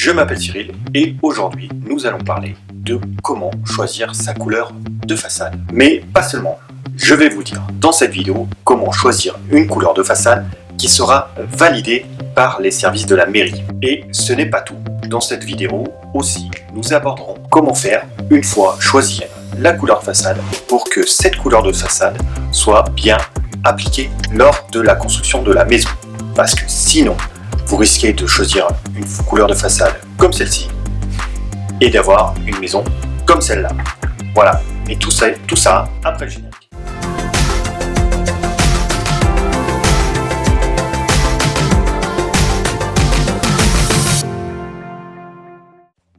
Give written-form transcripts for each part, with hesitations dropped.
Je m'appelle Cyril et aujourd'hui nous allons parler de comment choisir sa couleur de façade. Mais pas seulement, je vais vous dire dans cette vidéo comment choisir une couleur de façade qui sera validée par les services de la mairie. Et ce n'est pas tout. Dans cette vidéo aussi, nous aborderons comment faire une fois choisi la couleur de façade pour que cette couleur de façade soit bien appliquée lors de la construction de la maison. Parce que sinon, vous risquez de choisir une couleur de façade comme celle-ci et d'avoir une maison comme celle-là. Voilà, et tout ça après le générique.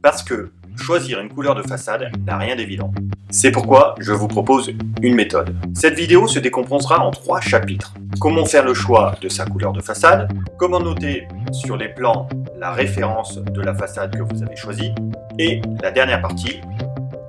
Parce que choisir une couleur de façade n'a rien d'évident. C'est pourquoi je vous propose une méthode. Cette vidéo se décomposera en 3 chapitres. Comment faire le choix de sa couleur de façade, comment noter sur les plans la référence de la façade que vous avez choisie, et la dernière partie,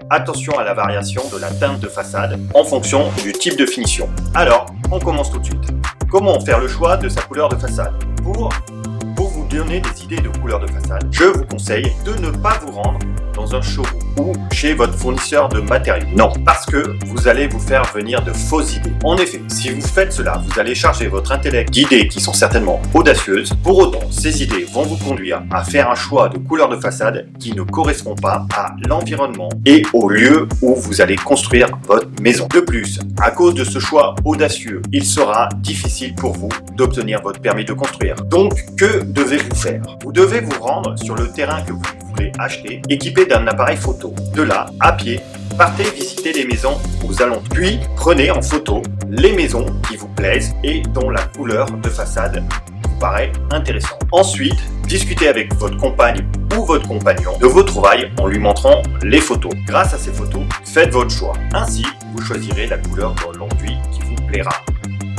attention à la variation de la teinte de façade en fonction du type de finition. Alors, on commence tout de suite. Comment faire le choix de sa couleur de façade? Pour vous donner des idées de couleurs de façade, je vous conseille de ne pas vous rendre dans un showroom ou chez votre fournisseur de matériaux. Non, parce que vous allez vous faire venir de fausses idées. En effet, si vous faites cela, vous allez charger votre intellect d'idées qui sont certainement audacieuses. Pour autant, ces idées vont vous conduire à faire un choix de couleurs de façade qui ne correspond pas à l'environnement et au lieu où vous allez construire votre maison. De plus, à cause de ce choix audacieux, il sera difficile pour vous d'obtenir votre permis de construire. Donc, que devez-vous faire? Vous devez vous rendre sur le terrain que vous voulez acheter, équipé d'un appareil photo. De là, à pied, partez visiter les maisons aux alentours. Puis, prenez en photo les maisons qui vous plaisent et dont la couleur de façade vous paraît intéressante. Ensuite, discutez avec votre compagne ou votre compagnon de vos trouvailles en lui montrant les photos. Grâce à ces photos, faites votre choix. Ainsi, vous choisirez la couleur de l'enduit qui vous plaira.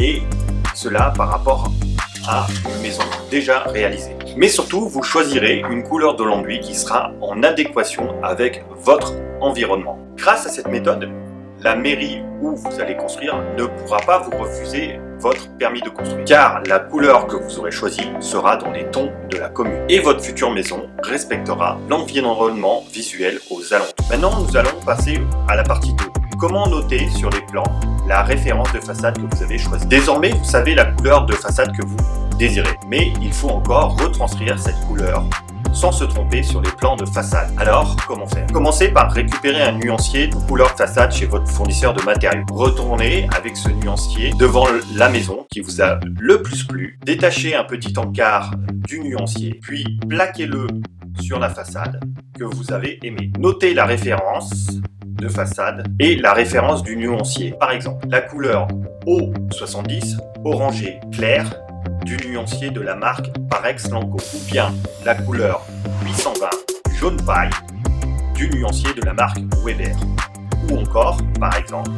Et cela par rapport à une maison déjà réalisée. Mais surtout, vous choisirez une couleur de l'enduit qui sera en adéquation avec votre environnement. Grâce à cette méthode, la mairie où vous allez construire ne pourra pas vous refuser votre permis de construire, car la couleur que vous aurez choisie sera dans les tons de la commune. Et votre future maison respectera l'environnement visuel aux alentours. Maintenant, nous allons passer à la partie 2. Comment noter sur les plans la référence de façade que vous avez choisie. Désormais, vous savez la couleur de façade que vous désirez, mais il faut encore retranscrire cette couleur sans se tromper sur les plans de façade. Alors, comment faire? Commencez par récupérer un nuancier de couleur de façade chez votre fournisseur de matériaux. Retournez avec ce nuancier devant la maison qui vous a le plus plu. Détachez un petit encart du nuancier, puis plaquez-le sur la façade que vous avez aimée. Notez la référence de façade et la référence du nuancier. Par exemple, la couleur O70, orangé clair, du nuancier de la marque Parex Lanco, ou bien la couleur 820, jaune paille, du nuancier de la marque Weber, ou encore, par exemple,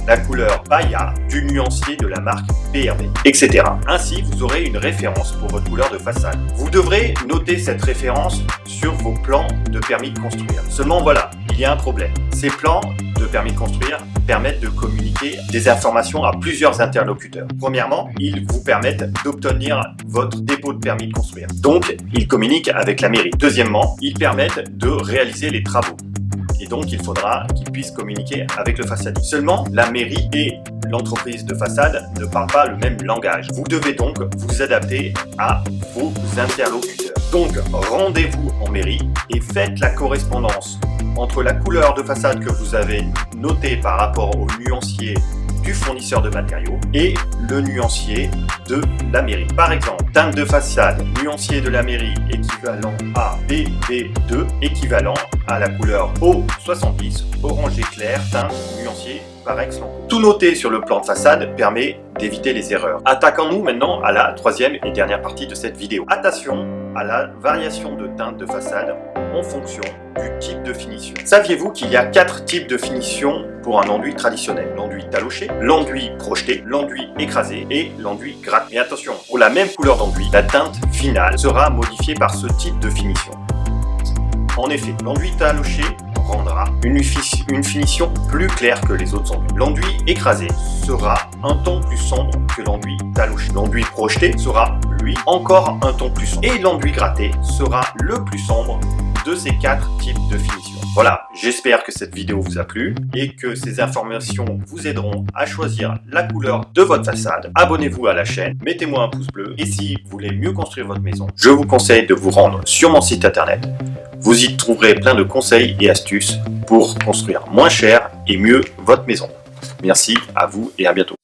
la couleur Baya du nuancier de la marque PRB, etc. Ainsi, vous aurez une référence pour votre couleur de façade. Vous devrez noter cette référence sur vos plans de permis de construire. Seulement voilà, il y a un problème. Ces plans de permis de construire permettent de communiquer des informations à plusieurs interlocuteurs. Premièrement, ils vous permettent d'obtenir votre dépôt de permis de construire. Donc, ils communiquent avec la mairie. Deuxièmement, ils permettent de réaliser les travaux. Et donc, il faudra qu'ils puissent communiquer avec le façadier. Seulement, la mairie et l'entreprise de façade ne parlent pas le même langage. Vous devez donc vous adapter à vos interlocuteurs. Donc, rendez-vous en mairie et faites la correspondance entre la couleur de façade que vous avez notée par rapport au nuancier du fournisseur de matériaux et le nuancier de la mairie. Par exemple, teinte de façade, nuancier de la mairie équivalent à BB2, équivalent à la couleur O70, orangé clair, teinte nuancier Parex Lanco. Tout noter sur le plan de façade permet d'éviter les erreurs. Attaquons-nous maintenant à la troisième et dernière partie de cette vidéo. Attention à la variation de teinte de façade en fonction du type de finition. Saviez-vous qu'il y a 4 types de finition pour un enduit traditionnel? L'enduit taloché, l'enduit projeté, l'enduit écrasé et l'enduit gratté. Et attention, pour la même couleur d'enduit, la teinte finale sera modifiée par ce type de finition. En effet, l'enduit taloché rendra une finition plus claire que les autres enduits. L'enduit écrasé sera un ton plus sombre que l'enduit taloché. L'enduit projeté sera, lui, encore un ton plus sombre. Et l'enduit gratté sera le plus sombre de ces 4 types de finition. Voilà, j'espère que cette vidéo vous a plu et que ces informations vous aideront à choisir la couleur de votre façade. Abonnez-vous à la chaîne, mettez-moi un pouce bleu et si vous voulez mieux construire votre maison, je vous conseille de vous rendre sur mon site internet. Vous y trouverez plein de conseils et astuces pour construire moins cher et mieux votre maison. Merci à vous et à bientôt.